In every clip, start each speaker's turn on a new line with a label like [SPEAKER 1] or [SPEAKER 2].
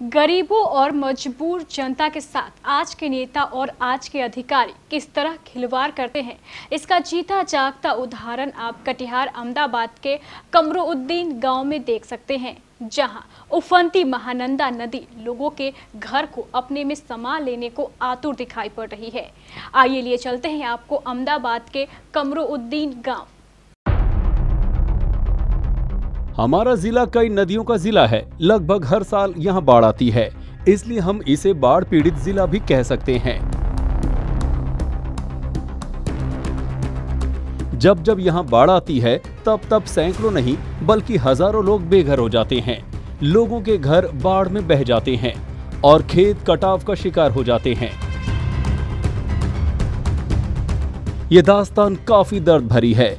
[SPEAKER 1] गरीबों और मजबूर जनता के साथ आज के नेता और आज के अधिकारी किस तरह खिलवाड़ करते हैं, इसका जीता जागता उदाहरण आप कटिहार अहमदाबाद के कमरुद्दीन गांव में देख सकते हैं, जहां उफनती महानंदा नदी लोगों के घर को अपने में समा लेने को आतुर दिखाई पड़ रही है। आइए लिए चलते हैं आपको अहमदाबाद के कमरुद्दीन गांव।
[SPEAKER 2] हमारा जिला कई नदियों का जिला है। लगभग हर साल यहाँ बाढ़ आती है, इसलिए हम इसे बाढ़ पीड़ित जिला भी कह सकते हैं। जब जब यहाँ बाढ़ आती है तब सैकड़ों नहीं बल्कि हजारों लोग बेघर हो जाते हैं। लोगों के घर बाढ़ में बह जाते हैं और खेत कटाव का शिकार हो जाते हैं। ये दास्तान काफी दर्द भरी है।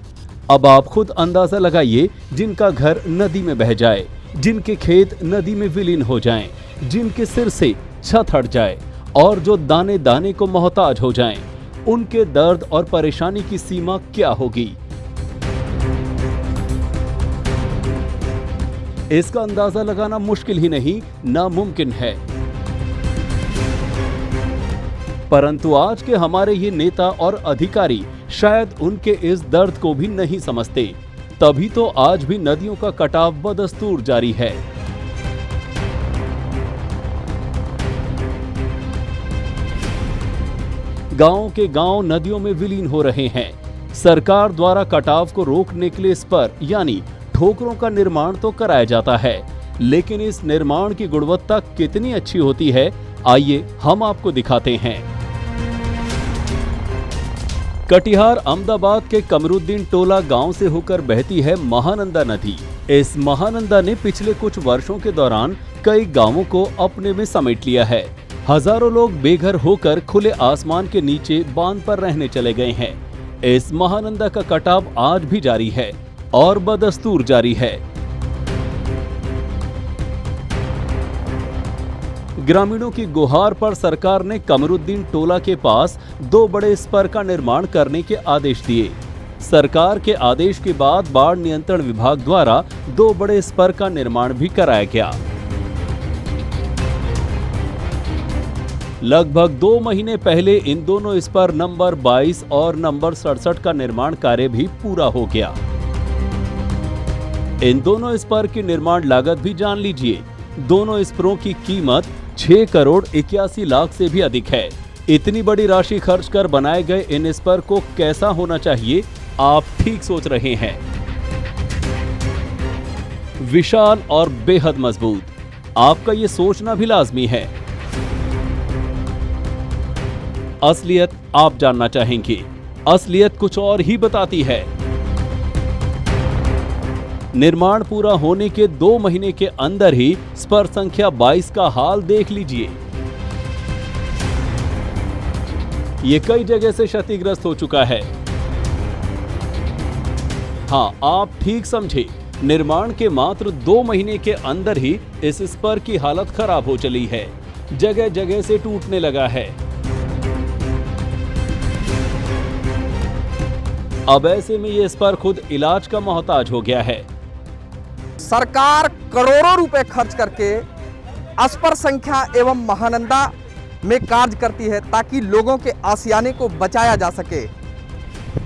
[SPEAKER 2] अब आप खुद अंदाजा लगाइए, जिनका घर नदी में बह जाए, जिनके खेत नदी में विलीन हो जाएं, जिनके सिर से छत हट जाए और जो दाने दाने को मोहताज हो जाएं, उनके दर्द और परेशानी की सीमा क्या होगी। इसका अंदाजा लगाना मुश्किल ही नहीं, नामुमकिन है। परंतु आज के हमारे ये नेता और अधिकारी शायद उनके इस दर्द को भी नहीं समझते, तभी तो आज भी नदियों का कटाव बदस्तूर जारी है। गांव के गांव नदियों में विलीन हो रहे हैं। सरकार द्वारा कटाव को रोकने के लिए स्पर यानी ठोकरों का निर्माण तो कराया जाता है, लेकिन इस निर्माण की गुणवत्ता कितनी अच्छी होती है, आइए हम आपको दिखाते हैं। कटिहार अहमदाबाद के कमरुद्दीन टोला गांव से होकर बहती है महानंदा नदी। इस महानंदा ने पिछले कुछ वर्षों के दौरान कई गांवों को अपने में समेट लिया है। हजारों लोग बेघर होकर खुले आसमान के नीचे बांध पर रहने चले गए हैं। इस महानंदा का कटाव आज भी जारी है और बदस्तूर जारी है। ग्रामीणों की गुहार पर सरकार ने कमरुद्दीन टोला के पास 2 बड़े स्पर का निर्माण करने के आदेश दिए। सरकार के आदेश के बाद बाढ़ नियंत्रण विभाग द्वारा 2 बड़े स्पर का निर्माण भी कराया गया। लगभग 2 महीने पहले इन दोनों स्पर नंबर 22 और नंबर 67 का निर्माण कार्य भी पूरा हो गया। इन दोनों स्पर की निर्माण लागत भी जान लीजिए। दोनों स्परों की कीमत 6 करोड़ 81 लाख से भी अधिक है। इतनी बड़ी राशि खर्च कर बनाए गए इन स्पर को कैसा होना चाहिए, आप ठीक सोच रहे हैं। विशाल और बेहद मजबूत, आपका ये सोचना भी लाजमी है। असलियत आप जानना चाहेंगे। असलियत कुछ और ही बताती है। निर्माण पूरा होने के 2 महीने के अंदर ही स्पर संख्या 22 का हाल देख लीजिए। ये कई जगह से क्षतिग्रस्त हो चुका है। हाँ, आप ठीक समझे, निर्माण के मात्र 2 महीने के अंदर ही इस स्पर की हालत खराब हो चली है। जगह जगह से टूटने लगा है। अब ऐसे में ये स्पर खुद इलाज का मोहताज हो गया है।
[SPEAKER 3] सरकार करोड़ों रुपए खर्च करके स्पर संख्या एवं महानंदा में कार्य करती है ताकि लोगों के आशियाने को बचाया जा सके,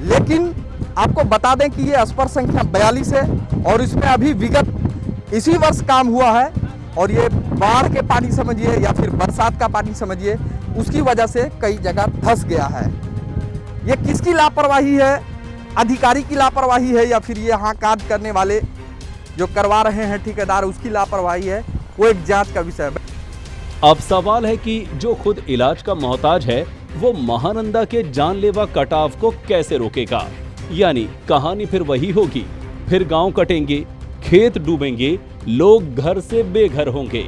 [SPEAKER 3] लेकिन आपको बता दें कि ये स्पर संख्या 42 है और इसमें अभी विगत इसी वर्ष काम हुआ है और ये बाढ़ के पानी समझिए या फिर बरसात का पानी समझिए, उसकी वजह से कई जगह धंस गया है। ये किसकी लापरवाही है? अधिकारी की लापरवाही है या फिर ये यहाँ कार्य करने वाले जो करवा रहे हैं ठेकेदार, उसकी लापरवाही है? वो एक जांच का विषय है।
[SPEAKER 2] अब सवाल है कि जो खुद इलाज का मोहताज है वो महानंदा के जानलेवा कटाव को कैसे रोकेगा। यानी कहानी फिर वही होगी, फिर गांव कटेंगे, खेत डूबेंगे, लोग घर से बेघर होंगे।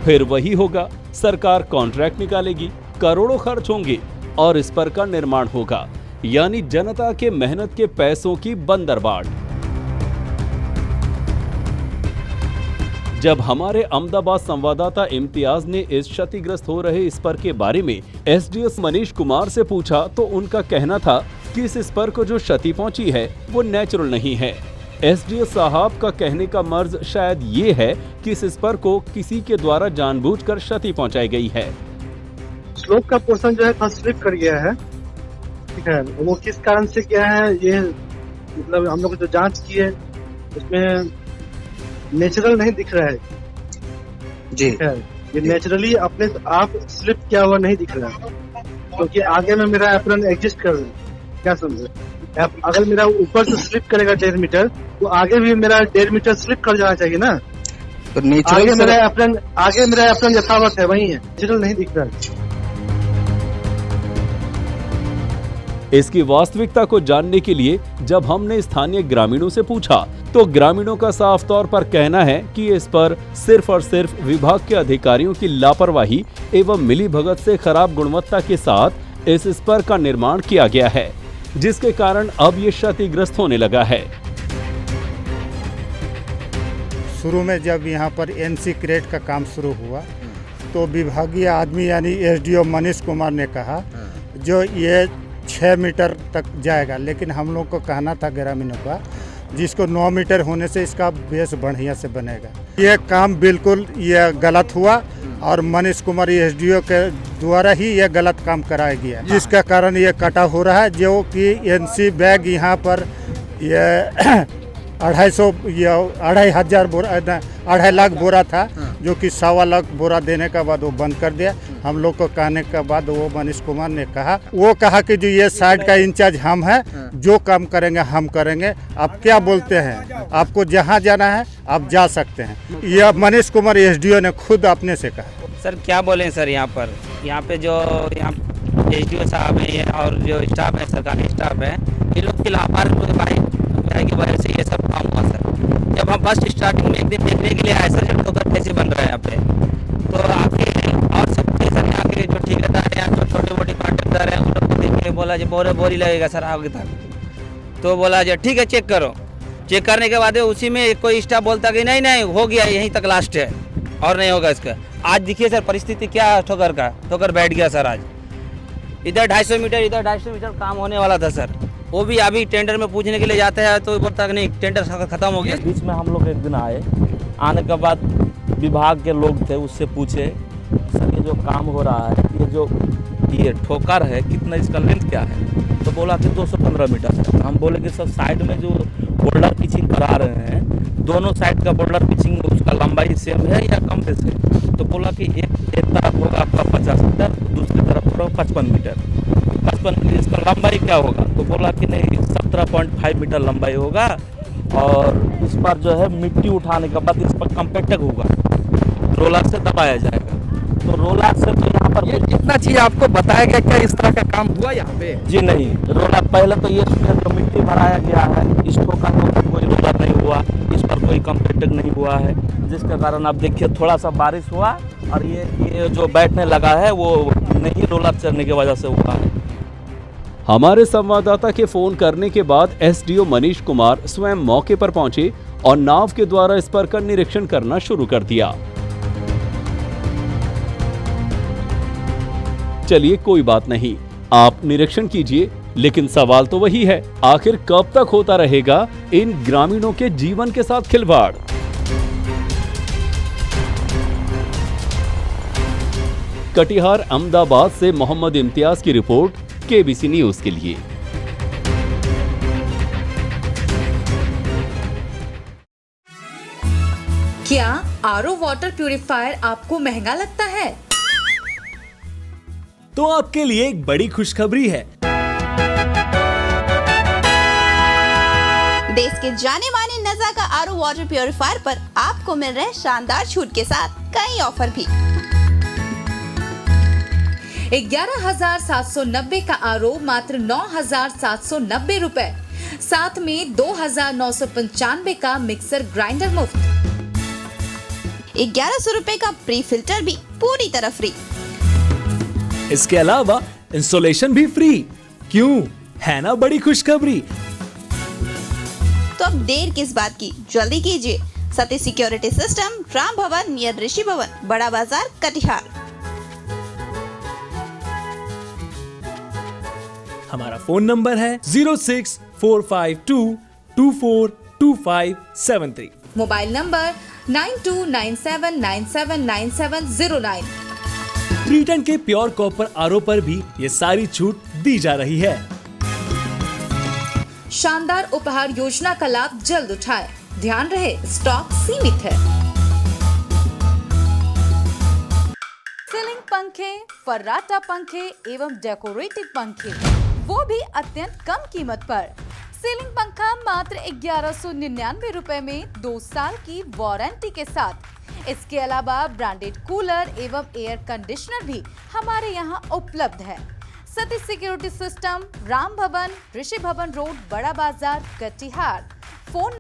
[SPEAKER 2] फिर वही होगा, सरकार कॉन्ट्रैक्ट निकालेगी, करोड़ों खर्च होंगे और इस पर का निर्माण होगा, यानी जनता के मेहनत के पैसों की बंदरबांट। जब हमारे अहमदाबाद संवाददाता इम्तियाज ने इस क्षतिग्रस्त हो रहे स्पर के बारे में एसडीएस मनीष कुमार से पूछा तो उनका कहना था कि इस स्पर को जो क्षति पहुंची है वो नेचुरल नहीं है, एसडीओ साहब का कहने का मर्ज शायद ये है कि इस स्पर को किसी के द्वारा जानबूझकर क्षति पहुंचाई गई है।
[SPEAKER 4] स्लोप का पोर्शन जो है थोड़ा स्लिप कर गया है, ठीक है। वो किस कारण से किया है ये मतलब हम लोग जो जांच की है उसमें नेचुरल नहीं दिख रहा है जी, ठीक है। ये नेचुरली अपने आप स्लिप किया हुआ नहीं दिख रहा है, क्योंकि आगे में मेरा एप्रन एग्जिस्ट कर रहा है। क्या समझे, अगर मेरा ऊपर से स्लिप करेगा 1.5 मीटर तो आगे भी मेरा 1.5 मीटर स्लिप कर जाना चाहिए ना। तो आगे मेरा एप्रन यथावत है, वही है, नेचुरल नहीं दिख रहा है।
[SPEAKER 2] इसकी वास्तविकता को जानने के लिए जब हमने स्थानीय ग्रामीणों से पूछा तो ग्रामीणों का साफ तौर पर कहना है कि इस पर सिर्फ और सिर्फ विभाग के अधिकारियों की लापरवाही एवं मिलीभगत से खराब गुणवत्ता के साथ इस स्पर का निर्माण किया गया है, जिसके कारण अब ये क्षतिग्रस्त होने लगा है।
[SPEAKER 5] शुरू में जब यहाँ पर एनसी क्रेट का काम शुरू हुआ तो विभागीय आदमी यानी एसडीओ मनीष कुमार ने कहा जो ये 6 मीटर तक जाएगा, लेकिन हम लोग को कहना था ग्रामीणों का जिसको 9 मीटर होने से इसका बेस बढ़िया से बनेगा। ये काम बिल्कुल ये गलत हुआ और मनीष कुमार एसडीओ के द्वारा ही ये गलत काम कराया गया, जिसका कारण ये कटा हो रहा है। जो कि एनसी बैग यहाँ पर ये 2.5 लाख बोरा था, जो कि 1.25 लाख बोरा देने के बाद वो बंद कर दिया। हम लोग को कहने के बाद वो मनीष कुमार ने कहा कि जो ये साइड का इंचार्ज हम हैं, जो काम करेंगे हम करेंगे, आप क्या बोलते हैं, आपको जहां जाना है आप जा सकते हैं। यह मनीष कुमार एसडीओ ने खुद अपने से कहा।
[SPEAKER 6] सर क्या बोलें सर, यहाँ पे जो एसडीओ साहब हैं और जो स्टाफ है, सरकारी स्टाफ है, ये लोग की लापरवाही की वजह से ये सब काम हुआ सर। जब हम फर्स्ट स्टार्टिंग में एक दिन देखने के लिए आए सर, जब ठोकर कैसे बन रहा है यहाँ पे, तो आके और सबके सर यहाँ के जो ठेकेदार हैं, जो छोटे मोटे कॉन्ट्रैक्टर हैं, उन लोग को देख के बोला जो बोरी लगेगा सर आगे तक, तो बोला जो ठीक है चेक करो। चेक करने के बाद उसी में कोई स्टाफ बोलता कि नहीं हो गया, यहीं तक लास्ट है और नहीं होगा इसका। आज देखिए सर परिस्थिति क्या है, ठोकर बैठ गया सर। आज इधर 250 मीटर काम होने वाला था सर, वो भी अभी टेंडर में पूछने के लिए जाते हैं तो बोलता कि नहीं टेंडर खत्म हो गया।
[SPEAKER 7] बीच में हम लोग एक दिन आने के बाद विभाग के लोग थे, उससे पूछे सर ये जो काम हो रहा है ये ठोकर है कितना, इसका लेंथ क्या है, तो बोला कि 215 मीटर है। हम बोले कि सर साइड में जो बोल्डर पिचिंग करा रहे हैं, दोनों साइड का बोल्डर पिचिंग उसका लंबाई सेम है या कम से? तो बोला कि एक तरफ होगा आपका 50 मीटर, दूसरी तरफ होगा 55 मीटर। 55 मीटर इसका लंबाई क्या होगा? तो बोला कि नहीं 17.5 मीटर लंबाई होगा और इस पर जो है मिट्टी उठाने के बाद इस पर कम्पैक्टर होगा, रोलर से दबाया जाएगा। तो रोलर से तो यहाँ पर
[SPEAKER 3] इतना चीज आपको बताया गया, क्या इस तरह का काम हुआ यहाँ पे?
[SPEAKER 7] जी नहीं, रोलर पहले तो ये जो मिट्टी भराया गया है, इस ठोकर में कोई रोलर नहीं हुआ, इस पर कोई कम्पैक्टर नहीं हुआ है, जिसके कारण आप देखिए थोड़ा सा बारिश हुआ और ये जो बैठने लगा है वो नहीं रोलर चढ़ने की वजह से हुआ है।
[SPEAKER 2] हमारे संवाददाता के फोन करने के बाद एसडीओ मनीष कुमार स्वयं मौके पर पहुंचे और नाव के द्वारा इस पर का निरीक्षण करना शुरू कर दिया। चलिए कोई बात नहीं, आप निरीक्षण कीजिए, लेकिन सवाल तो वही है, आखिर कब तक होता रहेगा इन ग्रामीणों के जीवन के साथ खिलवाड़? कटिहार अहमदाबाद से मोहम्मद इम्तियाज की रिपोर्ट, केबीसी न्यूज के लिए।
[SPEAKER 8] क्या आरओ वाटर प्यूरिफायर आपको महंगा लगता है?
[SPEAKER 9] तो आपके लिए एक बड़ी खुशखबरी है।
[SPEAKER 10] देश के जाने माने नज़ा का आरओ वाटर प्यूरिफायर पर आपको मिल रहे शानदार छूट के साथ कई ऑफर भी।
[SPEAKER 8] 11,790 का आरओ मात्र 9,790 रुपए, साथ में 2,995 का मिक्सर ग्राइंडर मुफ्त।
[SPEAKER 10] 1100 रुपए का प्री फिल्टर भी पूरी तरह फ्री।
[SPEAKER 9] इसके अलावा इंस्टॉलेशन भी फ्री। क्यों, है ना बड़ी खुशखबरी?
[SPEAKER 10] तो अब देर किस बात की, जल्दी कीजिए। सती सिक्योरिटी सिस्टम, राम भवन नियर ऋषि भवन, बड़ा बाजार, कटिहार।
[SPEAKER 9] हमारा फोन नंबर है 06452248 2573।
[SPEAKER 8] Mobile number 9297979709।
[SPEAKER 9] ब्रिटेन के प्योर कॉपर आरओ पर भी ये सारी छूट दी जा रही है।
[SPEAKER 8] शानदार उपहार योजना का लाभ जल्द उठाएं। ध्यान रहे, स्टॉक सीमित है। सीलिंग पंखे, फर्राटा पंखे एवं डेकोरेटिव पंखे, वो भी अत्यंत कम कीमत पर। सीलिंग पंखा मात्र 1199 रुपए में 2 साल की वारंटी के साथ। इसके अलावा ब्रांडेड कूलर एवं एयर कंडीशनर भी हमारे यहाँ उपलब्ध है। सती सिक्योरिटी सिस्टम, राम भवन, ऋषि भवन रोड, बड़ा बाजार, कटिहार। फोन